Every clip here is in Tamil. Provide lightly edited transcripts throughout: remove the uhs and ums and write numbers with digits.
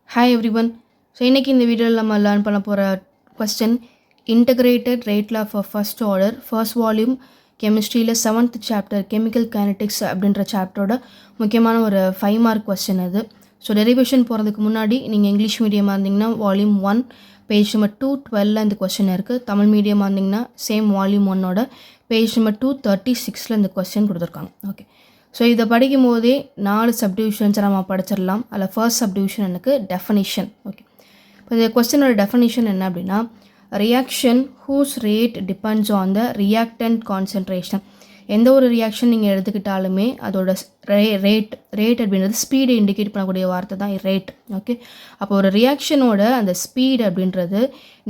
Hi everyone. ஸோ இன்றைக்கி இந்த வீடியோவில் நம்ம லேர்ன் பண்ண போகிற question integrated rate law for first order first volume கெமிஸ்ட்ரியில் 7th சாப்டர் கெமிக்கல் கைனடிக்ஸ் அப்படின்ற சாப்டரோட முக்கியமான ஒரு 5 மார்க் கொஸ்டின் அது. ஸோ டெரிவேஷன் போகிறதுக்கு முன்னாடி நீங்கள் இங்கிலீஷ் மீடியமாக இருந்தீங்கன்னா வால்யூம் 1 பேஜ் நம்பர் 212 இந்த கொஸ்டின் இருக்குது. தமிழ் மீடியமாக இருந்தீங்கன்னா சேம் வால்யூம் 1ஓட பேஜ் நம்பர் 236 இந்த கொஸ்டின் கொடுத்துருக்காங்க. ஓகே, ஸோ இதை படிக்கும் போதே 4 சப்டிவிஷன்ஸை நம்ம படிச்சிடலாம். அதில் ஃபர்ஸ்ட் சப்டிவிஷன் எனக்கு டெஃபனிஷன். ஓகே, இப்போ இந்த கொஸ்டினோட டெஃபனிஷன் என்ன அப்படின்னா, reaction whose rate depends on the reactant concentration. எந்த ஒரு ரியாக்ஷன் நீங்கள் எடுத்துக்கிட்டாலுமே அதோட ரேட் அப்படின்றது ஸ்பீடை இண்டிகேட் பண்ணக்கூடிய வார்த்தை தான் ரேட். ஓகே, அப்போ ஒரு ரியாக்ஷனோட அந்த ஸ்பீட் அப்படின்றது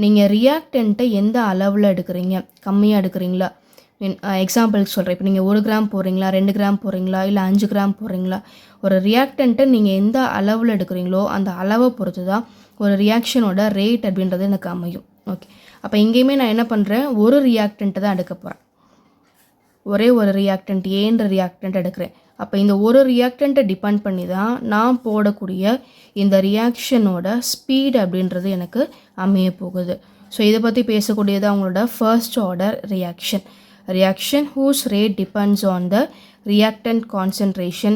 நீங்கள் ரியாக்டன்ட்டை எந்த அளவில் எடுக்கிறீங்க, கம்மியாக எடுக்கிறீங்களா? எக்ஸாம்பிளுக்கு சொல்கிறேன். இப்போ நீங்கள் 1 கிராம் போடுறீங்களா, 2 கிராம் போடுறீங்களா, இல்லை 5 கிராம் போடுறீங்களா? ஒரு ரியாக்டன்ட்டை நீங்கள் எந்த அளவில் எடுக்கிறீங்களோ அந்த அளவை பொறுத்து தான் ஒரு ரியாக்ஷனோட ரேட் அப்படின்றது எனக்கு அமையும். ஓகே, அப்போ இங்கேயுமே நான் என்ன பண்ணுறேன், ஒரு ரியாக்டன்ட்டை தான் எடுக்க போகிறேன். ஒரே ஒரு ரியாக்டன்ட் ஏன்ற ரியாக்டன்ட் எடுக்கிறேன். அப்போ இந்த ஒரு ரியாக்டன்ட்டை டிபெண்ட் பண்ணி தான் நான் போடக்கூடிய இந்த ரியாக்ஷனோட ஸ்பீட் அப்படின்றது எனக்கு அமைய போகுது. ஸோ இதை பற்றி பேசக்கூடியது அவங்களோட first order reaction whose rate depends on the reactant concentration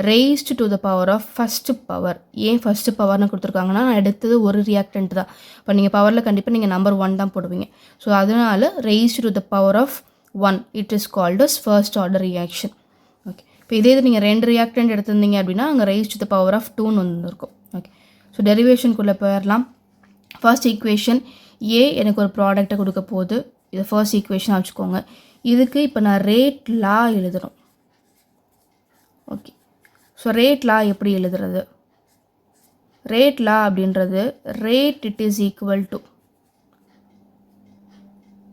raised to the power of first power. ஏன் ஃபர்ஸ்ட் பவர்னு கொடுத்துருக்காங்கன்னா, நான் எடுத்தது ஒரு ரியாக்டன்ட் தான். இப்போ நீங்கள் பவரில் கண்டிப்பாக நீங்கள் நம்பர் 1 தான் போடுவீங்க. ஸோ அதனால் raised to the power of 1 it is called as first order reaction. Okay, இப்போ இதே இது நீங்கள் 2 ரியாக்டன்ட் எடுத்திருந்தீங்க அப்படின்னா அங்கே raised to the power of 2ன்னு வந்துருக்கும். ஓகே, ஸோ டெரிவேஷனுக்குள்ளே போயிடலாம். ஃபர்ஸ்ட் ஈக்குவேஷன் ஏ எனக்கு ஒரு ப்ராடக்டை கொடுக்க போகுது. இதை ஃபர்ஸ்ட் ஈக்குவேஷனாக வச்சுக்கோங்க. இதுக்கு இப்போ நான் ரேட் லா எழுதணும். ஓகே, ஸோ ரேட் லா எப்படி எழுதுறது? ரேட் லா அப்படின்றது rate it is equal to,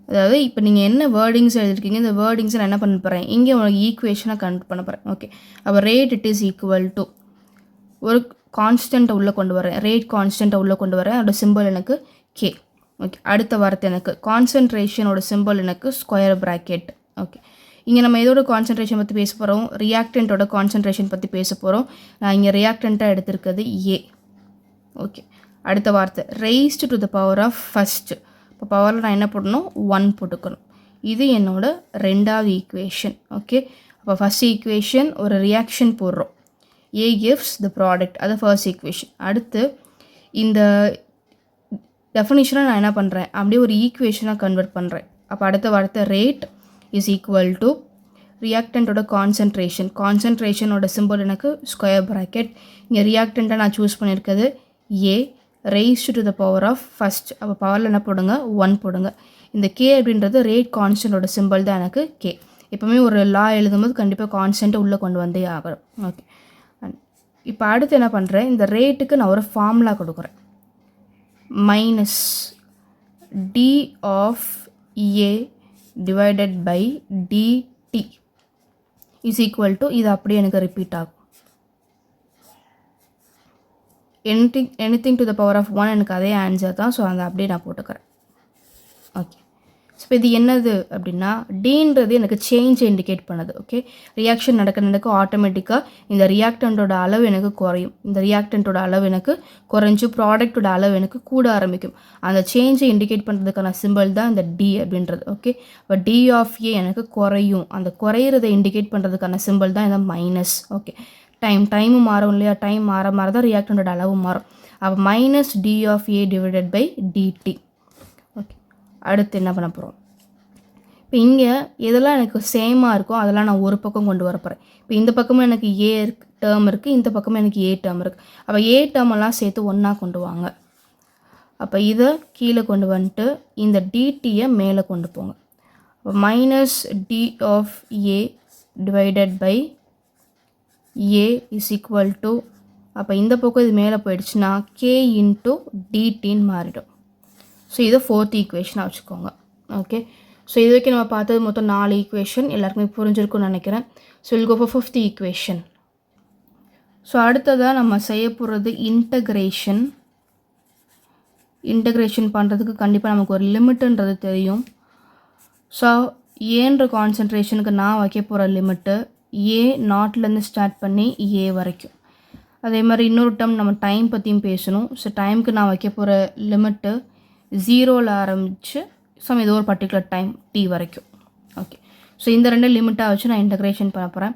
அதாவது இப்போ நீங்கள் என்ன வேர்டிங்ஸ் எழுதிருக்கீங்க, இந்த வேர்டிங்ஸை நான் என்ன பண்ண போகிறேன், இங்கே உங்களுக்கு ஈக்குவேஷனாக கன்வெர்ட் பண்ண போகிறேன். ஓகே, அப்போ rate it is equal to ஒரு கான்ஸ்டண்ட்டை உள்ளே கொண்டு வரேன், ரேட் கான்ஸ்டண்ட்டை உள்ளே கொண்டு வரேன். அதோட சிம்பிள் எனக்கு கே. ஓகே, அடுத்த வார்த்தை எனக்கு கான்சன்ட்ரேஷனோட சிம்பிள் எனக்கு ஸ்கொயர் ப்ராக்கெட். ஓகே, இங்கே நம்ம எதோட கான்சன்ட்ரேஷன் பற்றி பேச போகிறோம், ரியாக்டண்ட்டோட கான்சன்ட்ரேஷன் பற்றி பேச போகிறோம். நான் இங்கே ரியாக்டண்ட்டாக எடுத்திருக்கிறது ஏ. ஓகே, அடுத்த வார்த்தை raised to the power of first. இப்போ பவரில் நான் என்ன போடணும், 1 போட்டுக்கணும். இது என்னோட ரெண்டாவது ஈக்குவேஷன். ஓகே, அப்போ ஃபஸ்ட் ஈக்குவேஷன் ஒரு ரியாக்ஷன் போடுறோம், ஏ gives the product, அது ஃபர்ஸ்ட் ஈக்குவேஷன். அடுத்து இந்த டெஃபினிஷனை நான் என்ன பண்ணுறேன், அப்படியே ஒரு ஈக்குவேஷனாக கன்வெர்ட் பண்ணுறேன். அப்போ அடுத்த வார்த்தை ரேட் இஸ் ஈக்குவல் டு ரியாக்டண்ட்டோட கான்சன்ட்ரேஷனோட சிம்பிள் எனக்கு ஸ்கொயர் ப்ராக்கெட். இங்கே ரியாக்டண்ட்டை நான் சூஸ் பண்ணியிருக்கிறது A raised to the power of first. அப்போ பவரில் என்ன போடுங்க, 1 போடுங்க. இந்த கே அப்படின்றது ரேட் கான்ஸ்டன்ட்டோட சிம்பிள் தான் எனக்கு கே. எப்போவுமே ஒரு லா எழுதும்போது கண்டிப்பாக கான்ஸ்டன்ட்டை உள்ளே கொண்டு வந்தே ஆகணும். ஓகே, இப்போ அடுத்து என்ன பண்ணுறேன், இந்த ரேட்டுக்கு நான் ஒரு ஃபார்முலா கொடுக்குறேன். minus d of a divided by dt is equal to, இது அப்படியே எனக்கு ரிப்பீட் ஆகும். anything to the power of 1 எனக்கு அதே ஆன்சர் தான். ஸோ அதை அப்படியே நான் போட்டுக்கிறேன். ஓகே, ஸோ இது என்னது அப்படின்னா, டீன்றது எனக்கு சேஞ்சை இண்டிகேட் பண்ணுது. ஓகே, ரியாக்ஷன் நடக்க ஆட்டோமேட்டிக்காக இந்த ரியாக்டண்ட்டோட அளவு எனக்கு குறையும். இந்த ரியாக்டண்ட்டோட அளவு எனக்கு குறைஞ்சி ப்ராடக்டோட அளவு எனக்கு கூட ஆரம்பிக்கும். அந்த சேஞ்சை இண்டிகேட் பண்ணுறதுக்கான சிம்பிள் தான் இந்த டி அப்படின்றது. ஓகே, இப்போ டி ஆஃப் ஏ எனக்கு குறையும். அந்த குறையிறதை இண்டிகேட் பண்ணுறதுக்கான சிம்பிள் தான் இந்த மைனஸ். ஓகே, டைமும் மாறும் இல்லையா, டைம் மாற தான் ரியாக்டண்ட்டோட அளவு மாறும். அப்போ minus d of a divided by dt. Okay, அடுத்து என்ன பண்ண போகிறோம், இப்போ இங்கே எதெல்லாம் எனக்கு சேமாக இருக்கோ அதெல்லாம் நான் ஒரு பக்கம் கொண்டு வர போகிறேன். இப்போ இந்த பக்கமும் எனக்கு ஏ டேர்ம் இருக்குது, இந்த பக்கமும் எனக்கு ஏ டேர்ம் இருக்குது. அப்போ ஏ டேர்மெல்லாம் சேர்த்து ஒன்றா கொண்டு வாங்க. அப்போ இதை கீழே கொண்டு வந்துட்டு இந்த டிடியை மேலே கொண்டு போங்க. அப்போ minus d of a divided by a is equal to, அப்போ இந்த பக்கம் இது மேலே போயிடுச்சுன்னா கே இன்ட்டு டிடின்னு மாறிடும். ஸோ இதை ஃபோர்த் ஈக்குவேஷனாக வச்சுக்கோங்க. ஓகே, ஸோ இது வரைக்கும் நம்ம பார்த்தது மொத்தம் 4 ஈக்குவேஷன், எல்லாருக்குமே புரிஞ்சிருக்குன்னு நினைக்கிறேன். So I'll go for fifth equation. So அடுத்ததாக நம்ம செய்ய போகிறது இன்டகிரேஷன் பண்ணுறதுக்கு கண்டிப்பாக நமக்கு ஒரு லிமிட்டுன்றது தெரியும். ஸோ ஏன்ற கான்சன்ட்ரேஷனுக்கு நான் வைக்க போகிற லிமிட்டு ஏ நாட்லேருந்து ஸ்டார்ட் பண்ணி ஏ வரைக்கும். அதே மாதிரி இன்னொரு டேர்ம் நம்ம டைம் பற்றியும் பேசணும். ஸோ டைமுக்கு நான் வைக்க போகிற லிமிட்டு 0ல் ஆரம்பித்து ஏதோ ஒரு பர்டிகுலர் டைம் t வரைக்கும். ஓகே, ஸோ இந்த ரெண்டு லிமிட்டாக வச்சு நான் இன்டகிரேஷன் பண்ண போகிறேன்.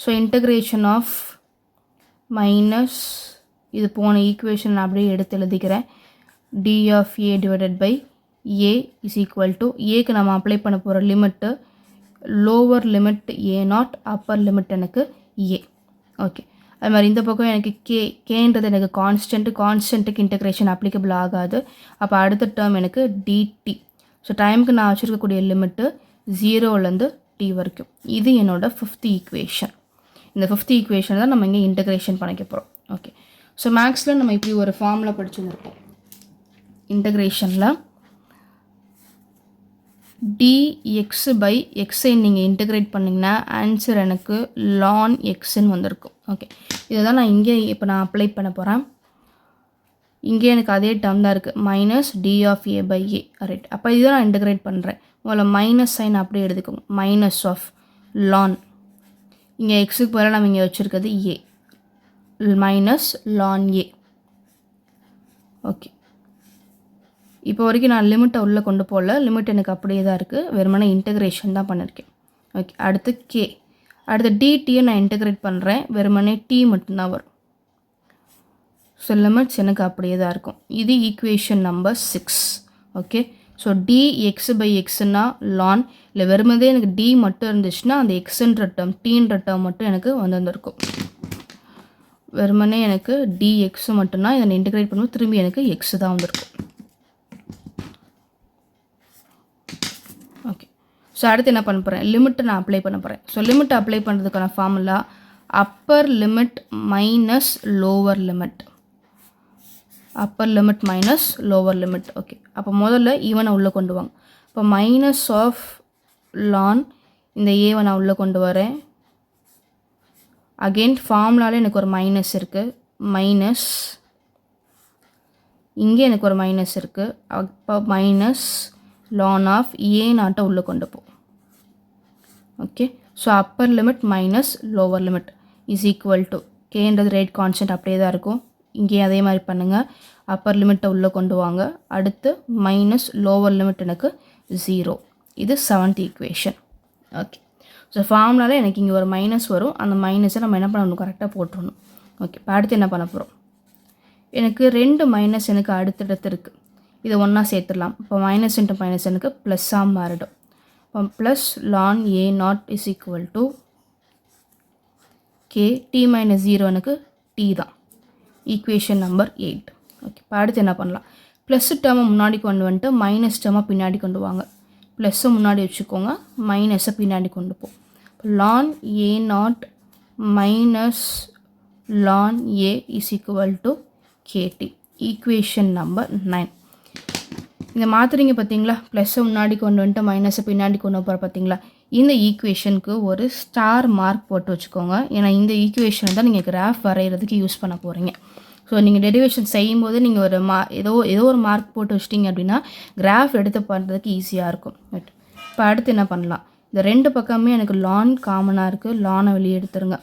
ஸோ இன்டகிரேஷன் ஆஃப் மைனஸ் இது போன ஈக்குவேஷன் நான் அப்படியே எடுத்து எழுதிக்கிறேன். d of a divided by a is equal to ஏக்கு நம்ம அப்ளை பண்ண போகிற limit lower limit a0, upper limit எனக்கு a. ஓகே, அது மாதிரி இந்த பக்கம் எனக்கு கேன்றது எனக்கு கான்ஸ்டன்ட்டுக்கு இன்டகிரேஷன் அப்ளிகபிள் ஆகாது. அப்போ அடுத்த டேர்ம் எனக்கு dt. ஸோ டைமுக்கு நான் வச்சுருக்கக்கூடிய லிமிட்டு 0லேருந்து t வரைக்கும். இது என்னோட 5th ஈக்குவேஷன். இந்த 5th ஈக்குவேஷன் தான் நம்ம இங்கே இன்டகிரேஷன் பண்ணிக்க போகிறோம். ஓகே, ஸோ மேக்ஸில் நம்ம இப்படி ஒரு ஃபார்முலா படிச்சுருப்போம். இன்டகிரேஷனில் dx பை எக்ஸை நீங்கள் இன்டகிரேட் பண்ணிங்கன்னா ஆன்சர் எனக்கு ln xன்னு வந்திருக்கும். ஓகே, இதை தான் நான் இங்கே இப்போ நான் அப்ளை பண்ண போகிறேன். இங்கே எனக்கு அதே டேர்ம் தான் இருக்குது, minus d of a by a. Right, அப்போ இதுதான் நான் இன்டகிரேட் பண்ணுறேன். முதல்ல மைனஸ் சைன் அப்படியே எடுத்துக்கோங்க. மைனஸ் ஆஃப் ln, இங்கே எக்ஸுக்கு பதிலாக நம்ம இங்கே வச்சுருக்கிறது a, minus ln a. Okay, இப்போ வரைக்கும் நான் லிமிட்டை உள்ளே கொண்டு போகல, லிமிட் எனக்கு அப்படியே தான் இருக்குது, வெறுமனே இன்டகிரேஷன் தான் பண்ணியிருக்கேன். ஓகே, அடுத்து கே, அடுத்து டிடியை நான் இன்டகிரேட் பண்ணுறேன், வெறுமனே டி மட்டும்தான் வரும். ஸோ லிமிட்ஸ் எனக்கு அப்படியே தான் இருக்கும். இது equation number 6. Okay, so dx by எக்ஸ்னா லான், இல்லை வெறுமதே எனக்கு டி மட்டும் இருந்துச்சுன்னா அந்த எக்ஸுன்ற டேர்ம் டீன்ற டேர்ம் மட்டும் எனக்கு வந்திருக்கும். வெறுமனே எனக்கு dx மட்டும்னா இதை இன்டகிரேட் பண்ணும்போது திரும்பி எனக்கு எக்ஸ் தான் வந்திருக்கும். ஓகே, ஸோ அடுத்து என்ன பண்ண போகிறேன், லிமிட்டை நான் அப்ளை பண்ண போகிறேன். ஸோ லிமிட்டை அப்ளை பண்ணுறதுக்கான formula Appar limit minus lower limit, Appar limit minus lower limit. Okay, அப்போ முதல்ல ஈவனை உள்ளே கொண்டு வாங்க. இப்போ மைனஸ் ஆஃப் லான், இந்த ஏவை நான் உள்ளே கொண்டு வரேன். அகெயின் ஃபார்முலாவில் எனக்கு ஒரு மைனஸ் இருக்குது, மைனஸ் இங்கே எனக்கு ஒரு மைனஸ் இருக்குது. அப்போ மைனஸ் ln ஆஃப் ஏ நாட்டை உள்ளே கொண்டு போ. Okay, so upper limit minus lower limit is equal to கேன்றது ரேட் கான்ஸ்டன்ட் அப்படியே தான் இருக்கும். இங்கேயும் அதே மாதிரி பண்ணுங்கள், அப்பர் லிமிட்டை உள்ளே கொண்டு வாங்க. அடுத்து மைனஸ் லோவர் லிமிட் எனக்கு 0. இது 7th ஈக்குவேஷன். ஓகே, ஸோ ஃபார்முலாவில் எனக்கு இங்கே ஒரு மைனஸ் வரும், அந்த மைனஸை நம்ம என்ன பண்ணணும், கரெக்டாக போட்டுருணும். ஓகே, இப்போ அடுத்து என்ன பண்ண போகிறோம், எனக்கு 2 மைனஸ் எனக்கு அடுத்தடுத்து இருக்குது, இதை ஒன்றா சேர்த்துடலாம். இப்போ மைனஸ் இன்ட்டு மைனஸ் எனக்கு ப்ளஸ்ஸாக மாறிடும். இப்போ plus ln a0 is equal to k, t minus 0 எனக்கு டி தான். Equation number 8. ஓகே, இப்போ அடுத்து என்ன பண்ணலாம், ப்ளஸ் டேர்மை முன்னாடி கொண்டு வந்துட்டு மைனஸ் டேர்மை பின்னாடி கொண்டு வாங்க. ப்ளஸ்ஸை முன்னாடி வச்சுக்கோங்க, மைனஸை பின்னாடி கொண்டு போ. ln a0 minus ln a is equal to kt. Equation number 9. இந்த மாற்றுறீங்க பார்த்தீங்களா, ப்ளஸ்ஸை முன்னாடி கொண்டு வந்துட்டு மைனஸை பின்னாடி கொண்டு போகிற பார்த்தீங்களா. இந்த ஈக்குவேஷனுக்கு ஒரு ஸ்டார் மார்க் போட்டு வச்சுக்கோங்க, ஏன்னா இந்த ஈக்குவேஷனை தான் நீங்கள் கிராஃப் வரைகிறதுக்கு யூஸ் பண்ண போகிறீங்க. ஸோ நீங்கள் டெரிவேஷன் செய்யும்போது நீங்கள் ஒரு ஏதோ ஒரு மார்க் போட்டு வச்சிட்டிங்க அப்படின்னா கிராஃப் எடுத்து பண்ணுறதுக்கு ஈஸியாக இருக்கும். பட் இப்போ அடுத்து என்ன பண்ணலாம், இந்த 2 பக்கமே எனக்கு லான் காமனாக இருக்குது, லானை வெளியே எடுத்துருங்க.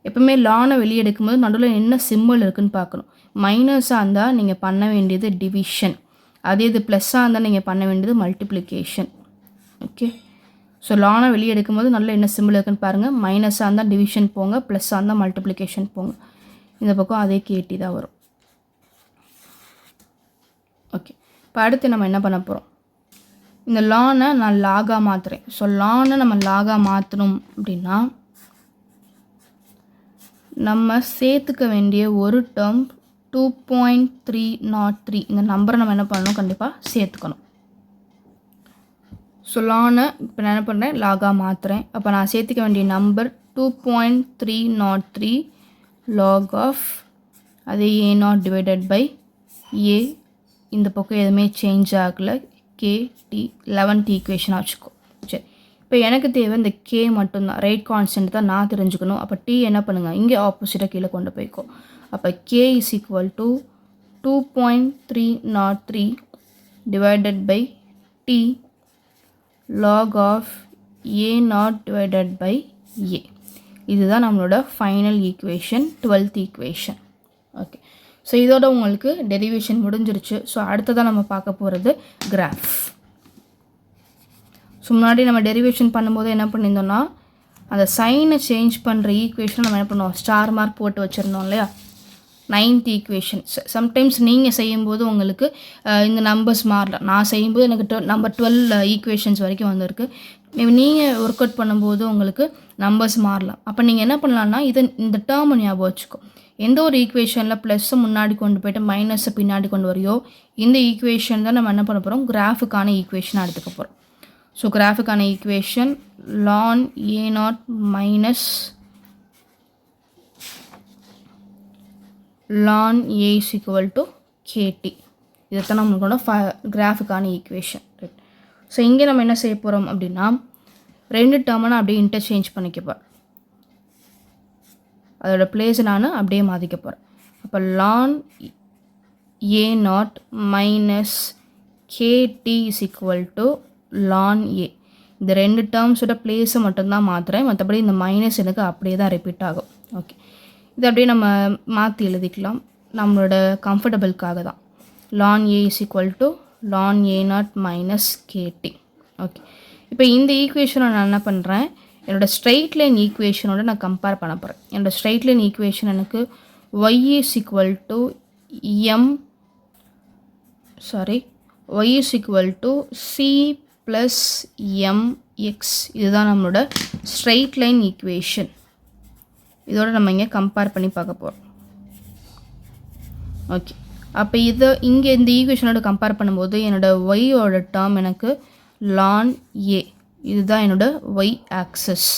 எப்பவுமே லானை வெளியே எடுக்கும்போது நடுவில் என்ன சிம்பிள் இருக்குதுன்னு பார்க்கணும். மைனஸாக இருந்தால் நீங்கள் பண்ண வேண்டியது டிவிஷன், அதே இது ப்ளஸ்ஸாக இருந்தால் நீங்கள் பண்ண வேண்டியது மல்டிப்ளிகேஷன். ஓகே, ஸோ லானை வெளியே எடுக்கும்போது நல்ல என்ன சிம்பிள் இருக்குன்னு பாருங்கள். மைனஸாக இருந்தால் டிவிஷன் போங்க, ப்ளஸ்ஸாக இருந்தால் மல்டிப்ளிகேஷன் போங்க. இந்த பக்கம் அதே கேட்டி தான் வரும். ஓகே, இப்போ அடுத்து நம்ம என்ன பண்ண போகிறோம், இந்த லானை நான் லாகாக மாற்றுறேன். ஸோ லானை நம்ம லாகாக மாற்றணும் அப்படின்னா நம்ம சேர்த்துக்க வேண்டிய ஒரு டேர்ம் 2.303 இந்த நம்பரை நம்ம என்ன பண்ணணும், கண்டிப்பாக சேர்த்துக்கணும். ஸோ லானை இப்போ நான் என்ன பண்ணுறேன், லாகாக மாற்றுறேன். அப்போ நான் சேர்த்துக்க வேண்டிய நம்பர் 2.303 log ஆஃப் அதே a0 டிவைடட் பை a, இந்த பக்கம் எதுவுமே சேஞ்ச் ஆகலை, KT 11th ஈக்குவேஷனாக வச்சுக்கோ. சரி, இப்போ எனக்கு தேவை இந்த K மட்டும்தான், ரைட் கான்ஸ்டன்ட் தான் நான் தெரிஞ்சுக்கணும். அப்போ T என்ன பண்ணுங்கள், இங்கே ஆப்போசிட்டாக கீழே கொண்டு போய்க்கோ. அப்போ K is equal to 2.303 divided by T log of a0 divided by a இதுதான் நம்மளோட ஃபைனல் ஈக்குவேஷன், 12th ஈக்குவேஷன். ஓகே, ஸோ இதோட உங்களுக்கு டெரிவேஷன் முடிஞ்சிருச்சு. ஸோ அடுத்ததான் நம்ம பார்க்க போகிறது கிராஃப். ஸோ முன்னாடி நம்ம டெரிவேஷன் பண்ணும்போது என்ன பண்ணியிருந்தோம்னா, அந்த சைனை சேஞ்ச் பண்ணுற ஈக்குவேஷன் நம்ம என்ன பண்ணுவோம், ஸ்டார் மார்க் போட்டு வச்சுருந்தோம் இல்லையா. 9th equation. சம்டைம்ஸ் நீங்கள் செய்யும்போது உங்களுக்கு இந்த நம்பர்ஸ் மாறலாம். நான் செய்யும்போது எனக்கு நம்பர் 12 ஈக்குவேஷன்ஸ் வரைக்கும் வந்திருக்கு. மேபி நீங்கள் ஒர்க் அவுட் பண்ணும்போது உங்களுக்கு நம்பர்ஸ் மாறலாம். அப்போ நீங்கள் என்ன பண்ணலான்னா, இந்த டேர்மை ஞாபகம் வச்சுக்கோ. எந்த ஒரு ஈக்குவேஷனில் ப்ளஸ்ஸை முன்னாடி கொண்டு போய்ட்டு மைனஸை பின்னாடி கொண்டு வரையோ, இந்த ஈக்குவேஷன் தான் நம்ம என்ன பண்ண போகிறோம், கிராஃபுக்கான ஈக்குவேஷனாக எடுத்துக்க போகிறோம். ஸோ கிராஃபுக்கான equation ln a0 minus ln a is equal to kt. இதுதான் நம்மளோட கிராஃபுக்கான ஈக்குவேஷன். ரைட். ஸோ இங்கே நம்ம என்ன செய்ய போகிறோம் அப்படின்னா, 2 டேர்மை நான் அப்படியே இன்டர்சேஞ்ச் பண்ணிக்கப்போம். அதோட பிளேஸை நான் அப்படியே மாற்றிக்க போகிறேன். அப்போ ln a0 minus kt is equal to ln a. இந்த 2 டேர்ம்ஸோட பிளேஸை மட்டும்தான் மாற்றுறேன், மற்றபடி இந்த மைனஸ் எனக்கு அப்படியே தான் ரிப்பீட் ஆகும். ஓகே, இது அப்படியே நம்ம மாற்றி எழுதிக்கலாம் நம்மளோட கம்ஃபர்டபுளுக்காக தான். ln a is equal to ln a0 minus kt. Okay, இப்போ இந்த ஈக்குவேஷனை நான் என்ன பண்ணுறேன், என்னோடய ஸ்ட்ரெயிட் லைன் ஈக்குவேஷனோட நான் கம்பேர் பண்ண போகிறேன். என்னோடய ஸ்ட்ரெயிட் லைன் ஈக்குவேஷன் எனக்கு y is equal to y is equal to c plus mx. இதுதான் நம்மளோட ஸ்ட்ரெயிட் லைன் ஈக்குவேஷன். இதோட நம்ம இங்கே கம்பேர் பண்ணி பார்க்க போகிறோம். ஓகே, அப்போ இங்கே இந்த ஈக்குவேஷனோட கம்பேர் பண்ணும்போது என்னோடய ஒய்யோட டேர்ம் எனக்கு ln a. இதுதான் என்னோடய ஒய் ஆக்சஸ்.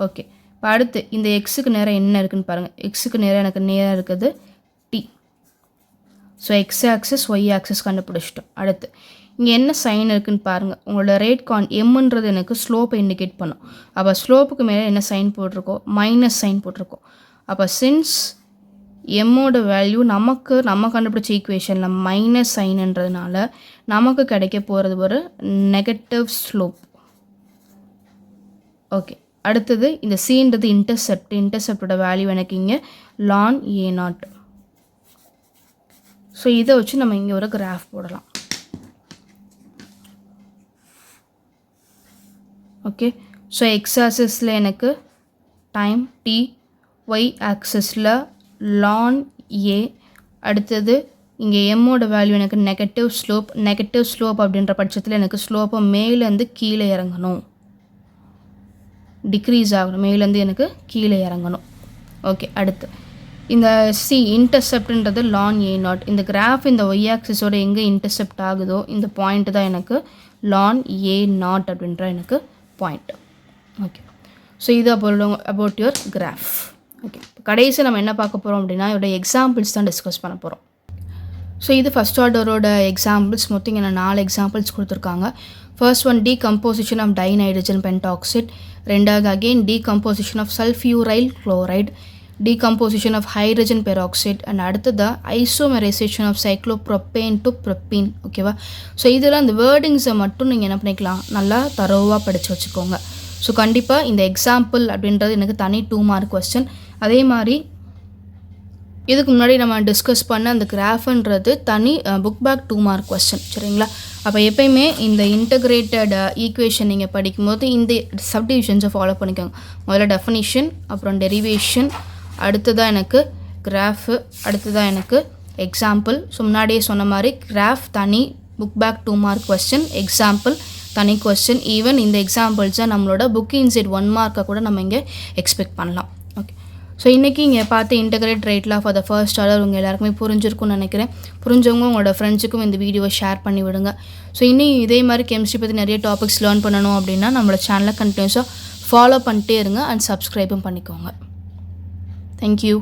ஓகே, இப்போ அடுத்து இந்த எக்ஸுக்கு நேரம் என்ன இருக்குதுன்னு பாருங்கள். எக்ஸுக்கு நேரம் எனக்கு நேரம் இருக்குது t. So x axis y axis கண்டுபிடிச்சிட்டோம். அடுத்து இங்கே என்ன சைன் இருக்குதுன்னு பாருங்கள். உங்களோட ரேட் எம்ன்றது எனக்கு ஸ்லோப்பை இண்டிகேட் பண்ணும். அப்போ ஸ்லோப்புக்கு மேலே என்ன சைன் போட்டிருக்கோம், மைனஸ் சைன் போட்டிருக்கோம். அப்போ சின்ஸ் எம்மோட வேல்யூ நம்ம கண்டுபிடிச்ச ஈக்குவேஷனில் மைனஸ் சைன்ன்றதுனால நமக்கு கிடைக்க போகிறது ஒரு நெகட்டிவ் ஸ்லோப். ஓகே, அடுத்தது இந்த சீன்றது இன்டர்செப்டோட வேல்யூ எனக்கு இங்கே ln a0. ஸோ இதை வச்சு நம்ம இங்கே ஒரு கிராஃப் போடலாம். ஓகே, ஸோ எக்ஸ் ஆக்சஸில் எனக்கு டைம் t, ஒய் ஆக்சஸில் ln a. அடுத்தது இங்கே எம்மோட வேல்யூ எனக்கு நெகட்டிவ் ஸ்லோப் அப்படின்ற பட்சத்தில் எனக்கு ஸ்லோப்பை மேலேருந்து கீழே இறங்கணும், டிக்ரீஸ் ஆகணும், மேலேருந்து எனக்கு கீழே இறங்கணும். ஓகே, அடுத்து இந்த சி இன்டர்செப்ட்ன்றது ln a0. இந்த கிராஃப் இந்த ஒய் ஆக்சிஸோட எங்கே இன்டர்செப்ட் ஆகுதோ இந்த பாயிண்ட் தான் எனக்கு ln a0 அப்படின்ற எனக்கு பாயிண்ட். ஓகே, ஸோ இது அபவுட் யுவர் கிராஃப். ஓகே, கடைசி நம்ம என்ன பார்க்க போகிறோம் அப்படின்னா, இதோட எக்ஸாம்பிள்ஸ் தான் டிஸ்கஸ் பண்ண போகிறோம். ஸோ இது ஃபஸ்ட் ஆர்டரோட எக்ஸாம்பிள்ஸ். மொத்தம் இங்கே 4 எக்ஸாம்பிள்ஸ் கொடுத்துருக்காங்க. First one decomposition of dinitrogen pentoxide. ரெண்டாவது again decomposition of sulphuryl chloride, decomposition of hydrogen peroxide, and அடுத்தது isomerisation of cyclopropane to propene. ஓகேவா? ஸோ இதெல்லாம் இந்த வேர்டிங்ஸை மட்டும் நீங்கள் என்ன பண்ணிக்கலாம், நல்லா தரோவாக படித்து வச்சுக்கோங்க. ஸோ கண்டிப்பாக இந்த எக்ஸாம்பிள் அப்படின்றது எனக்கு தனி 2 மார்க் கொஸ்டின். அதே மாதிரி இதுக்கு முன்னாடி நம்ம டிஸ்கஸ் பண்ண அந்த கிராஃப்ன்றது தனி புக் பேக் 2 மார்க் கொஸ்டின். சரிங்களா? அப்போ எப்பயுமே இந்த இன்டகிரேட்டட் ஈக்குவேஷன் நீங்கள் படிக்கும்போது இந்த சப்டிவிஷன்ஸை ஃபாலோ பண்ணிக்கோங்க. முதல்ல டெஃபினிஷன், அப்புறம் டெரிவேஷன், அடுத்ததாக எனக்கு கிராஃபு, அடுத்ததாக எனக்கு எக்ஸாம்பிள். ஸோ முன்னாடியே சொன்ன மாதிரி கிராஃப் தனி book back 2 mark question, example தனி கொஸ்டின். ஈவன் இந்த எக்ஸாம்பிள்ஸை நம்மளோட புக் இன்சைட் 1 மார்க்கை கூட நம்ம இங்கே எக்ஸ்பெக்ட் பண்ணலாம். ஓகே, ஸோ இன்றைக்கி இங்கே பார்த்து integrate rate law for the first order உங்கள் எல்லாருக்குமே புரிஞ்சிருக்கும்னு நினைக்கிறேன். புரிஞ்சவங்க உங்களோட ஃப்ரெண்ட்ஸுக்கும் இந்த வீடியோவை ஷேர் பண்ணி விடுங்க. ஸோ இன்னும் இதே மாதிரி கெமிஸ்ட்ரி பற்றி நிறைய டாபிக்ஸ் லேர்ன் பண்ணணும் அப்படின்னா நம்மளோட சேனலை கண்டினியூஸாக ஃபாலோ பண்ணிட்டே இருங்க அண்ட் சப்ஸ்கிரைபும் பண்ணிக்கோங்க. தேங்க்யூ.